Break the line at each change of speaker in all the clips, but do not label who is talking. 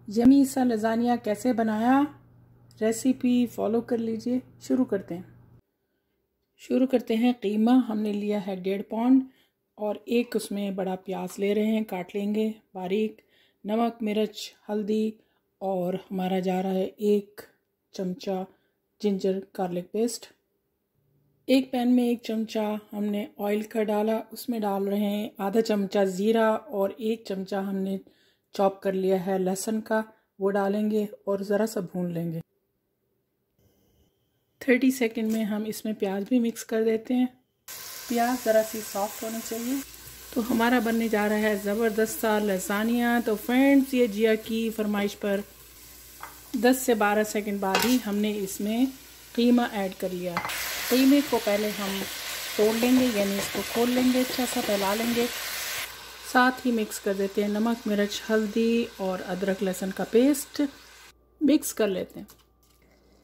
Yummy सा lasagne कैसे बनाया, रेसिपी फॉलो कर लीजिए। शुरू करते हैं। कीमा हमने लिया है 1.5 पाउंड और एक उसमें बड़ा प्याज ले रहे हैं, काट लेंगे बारीक। नमक, मिर्च, हल्दी और हमारा जा रहा है 1 चमचा जिंजर गार्लिक पेस्ट। एक पैन में 1 चमचा हमने ऑयल का डाला, उसमें डाल रहे हैं आधा चमचा ज़ीरा और 1 चमचा हमने चॉप कर लिया है लहसुन का, वो डालेंगे और ज़रा सा भून लेंगे। 30 सेकंड में हम इसमें प्याज भी मिक्स कर देते हैं। प्याज ज़रा सी सॉफ्ट होनी चाहिए। तो हमारा बनने जा रहा है ज़बरदस्त सा लसानिया। तो फ्रेंड्स, ये जिया की फरमाइश पर 10 से 12 सेकंड बाद ही हमने इसमें कीमा ऐड कर लिया। कीमे को पहले हम तोड़ लेंगे, यानी इसको खोल लेंगे, अच्छा सा फैला लेंगे। साथ ही मिक्स कर देते हैं नमक, मिर्च, हल्दी और अदरक लहसुन का पेस्ट मिक्स कर लेते हैं।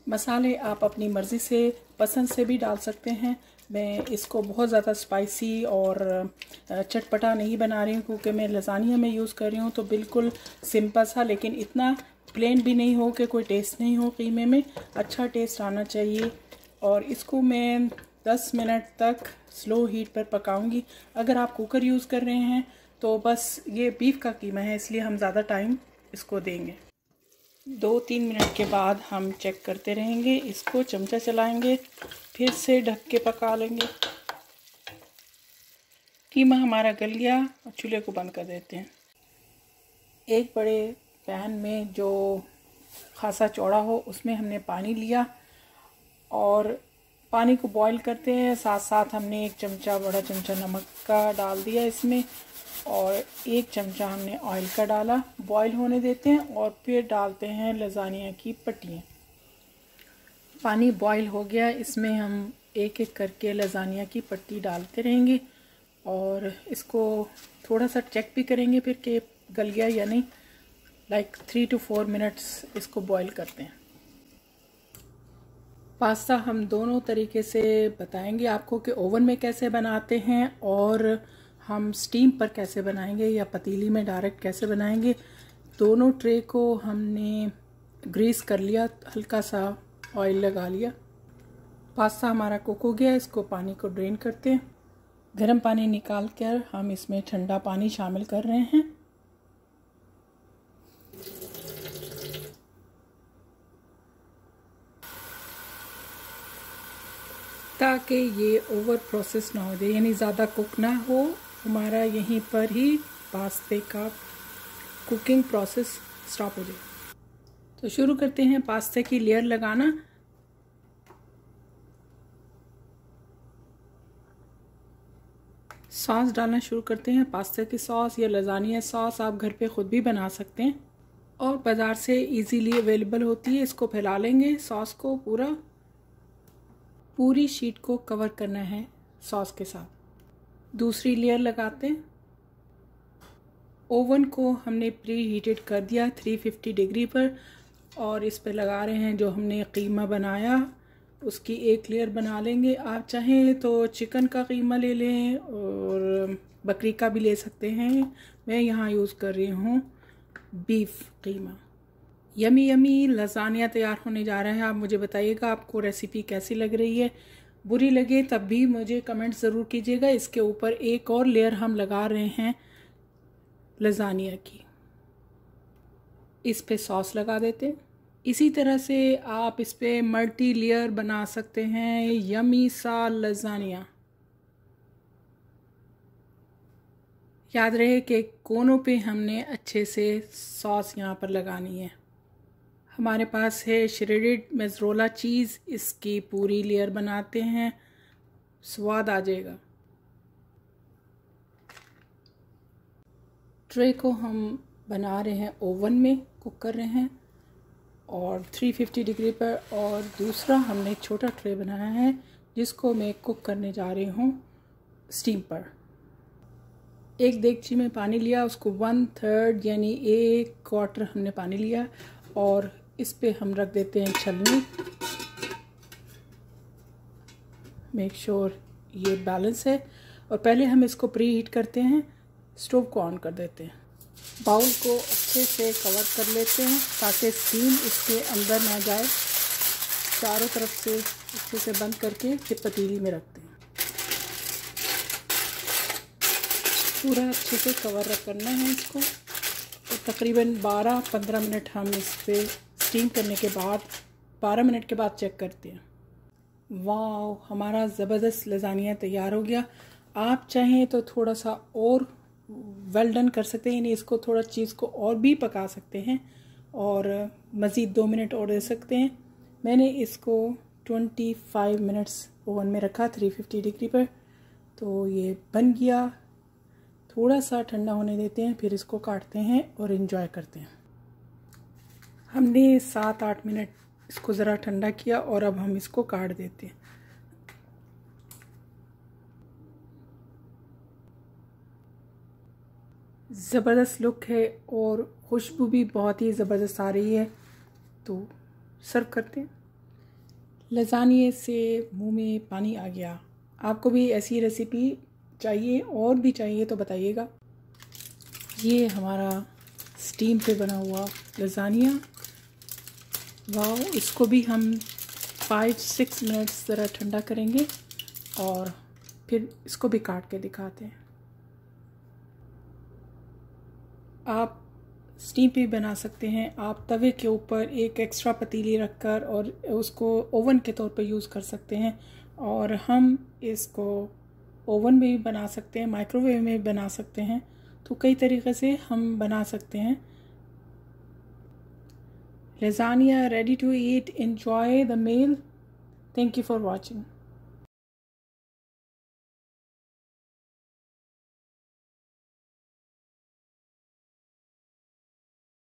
मसाले आप अपनी मर्ज़ी से, पसंद से भी डाल सकते हैं। मैं इसको बहुत ज़्यादा स्पाइसी और चटपटा नहीं बना रही हूँ क्योंकि मैं लसानिया में यूज़ कर रही हूँ। तो बिल्कुल सिंपल सा, लेकिन इतना प्लेन भी नहीं हो कि कोई टेस्ट नहीं हो। कीमे में अच्छा टेस्ट आना चाहिए। और इसको मैं 10 मिनट तक स्लो हीट पर पकाऊंगी। अगर आप कुकर यूज़ कर रहे हैं तो बस ये बीफ का कीमा है, इसलिए हम ज़्यादा टाइम इसको देंगे। 2-3 मिनट के बाद हम चेक करते रहेंगे, इसको चमचा चलाएंगे, फिर से ढक के पका लेंगे। कीमा हमारा गल गया और चूल्हे को बंद कर देते हैं। एक बड़े पैन में जो खासा चौड़ा हो उसमें हमने पानी लिया और पानी को बॉईल करते हैं। साथ साथ हमने 1 चमचा, बड़ा चमचा नमक का डाल दिया इसमें और 1 चमचा हमने ऑयल का डाला। बॉईल होने देते हैं और फिर डालते हैं लसानिया की पट्टियाँ। पानी बॉईल हो गया, इसमें हम एक एक करके लसानिया की पट्टी डालते रहेंगे और इसको थोड़ा सा चेक भी करेंगे फिर कि गल गया या नहीं। 3 to 4 मिनट्स इसको बॉईल करते हैं। पास्ता हम दोनों तरीके से बताएंगे आपको कि ओवन में कैसे बनाते हैं और हम स्टीम पर कैसे बनाएंगे या पतीली में डायरेक्ट कैसे बनाएंगे। दोनों ट्रे को हमने ग्रीस कर लिया, हल्का सा ऑयल लगा लिया। पास्ता हमारा कुक हो गया, इसको पानी को ड्रेन करते हैं। गर्म पानी निकाल कर हम इसमें ठंडा पानी शामिल कर रहे हैं। ताकि ये ओवर प्रोसेस ना हो जाए, यानी ज़्यादा कुक ना हो। हमारा यहीं पर ही पास्ते का कुकिंग प्रोसेस स्टॉप हो जाए। तो शुरू करते हैं पास्ते की लेयर लगाना। सॉस डालना शुरू करते हैं। पास्ते की सॉस या लसानिया सॉस आप घर पे ख़ुद भी बना सकते हैं और बाज़ार से इजीली अवेलेबल होती है। इसको फैला लेंगे, सॉस को पूरी शीट को कवर करना है सॉस के साथ। दूसरी लेयर लगाते हैं। ओवन को हमने प्री हीटेड कर दिया 350 डिग्री पर और इस पे लगा रहे हैं जो हमने कीमा बनाया उसकी एक लेयर बना लेंगे। आप चाहें तो चिकन का कीमा ले लें और बकरी का भी ले सकते हैं। मैं यहाँ यूज़ कर रही हूँ बीफ कीमा। यमी यमी लसानिया तैयार होने जा रहा है। आप मुझे बताइएगा आपको रेसिपी कैसी लग रही है। बुरी लगे तब भी मुझे कमेंट ज़रूर कीजिएगा। इसके ऊपर एक और लेयर हम लगा रहे हैं लसानिया की, इस पे सॉस लगा देते हैं। इसी तरह से आप इस पे मल्टी लेयर बना सकते हैं यमी सा लसानिया। याद रहे कि कोनों पे हमने अच्छे से सॉस यहाँ पर लगानी है। हमारे पास है श्रेडेड मोज़रेला चीज़, इसकी पूरी लेयर बनाते हैं, स्वाद आ जाएगा। ट्रे को हम बना रहे हैं ओवन में, कुक कर रहे हैं और 350 डिग्री पर। और दूसरा हमने छोटा ट्रे बनाया है जिसको मैं कुक करने जा रही हूँ स्टीम पर। एक देगची में पानी लिया, उसको 1/3 यानी 1/4 हमने पानी लिया और इस पे हम रख देते हैं छलनी। मेक श्योर ये बैलेंस है। और पहले हम इसको प्री हीट करते हैं, स्टोव को ऑन कर देते हैं। बाउल को अच्छे से कवर कर लेते हैं ताकि स्टीम इसके अंदर ना जाए। चारों तरफ से अच्छे से बंद करके फिर पतीली में रखते हैं। पूरा अच्छे से कवर करना है इसको। तो तकरीबन 12-15 मिनट हम इस पर स्टीम करने के बाद 12 मिनट के बाद चेक करते हैं। वाह, हमारा ज़बरदस्त लज़ानिया तैयार हो गया। आप चाहें तो थोड़ा सा और वेल डन कर सकते हैं, यानी इसको थोड़ा चीज़ को और भी पका सकते हैं और मज़ीद 2 मिनट और दे सकते हैं। मैंने इसको 25 मिनट्स ओवन में रखा 350 डिग्री पर। तो ये बन गया। थोड़ा सा ठंडा होने देते हैं, फिर इसको काटते हैं और एंजॉय करते हैं। हमने 7-8 मिनट इसको ज़रा ठंडा किया और अब हम इसको काट देते हैं। ज़बरदस्त लुक है और खुशबू भी बहुत ही ज़बरदस्त आ रही है। तो सर्व करते हैं। लज़ानिए से मुंह में पानी आ गया। आपको भी ऐसी रेसिपी चाहिए और भी चाहिए तो बताइएगा। ये हमारा स्टीम पे बना हुआ लज़ानिया। वाह, इसको भी हम 5-6 मिनट्स ज़रा ठंडा करेंगे और फिर इसको भी काट के दिखाते हैं। आप स्टीम पे बना सकते हैं। आप तवे के ऊपर एक एक्स्ट्रा पतीली रखकर और उसको ओवन के तौर पे यूज़ कर सकते हैं। और हम इसको ओवन में भी बना सकते हैं, माइक्रोवेव में भी बना सकते हैं। तो कई तरीक़े से हम बना सकते हैं। Lasagne ready to eat. Enjoy the meal. Thank you for watching.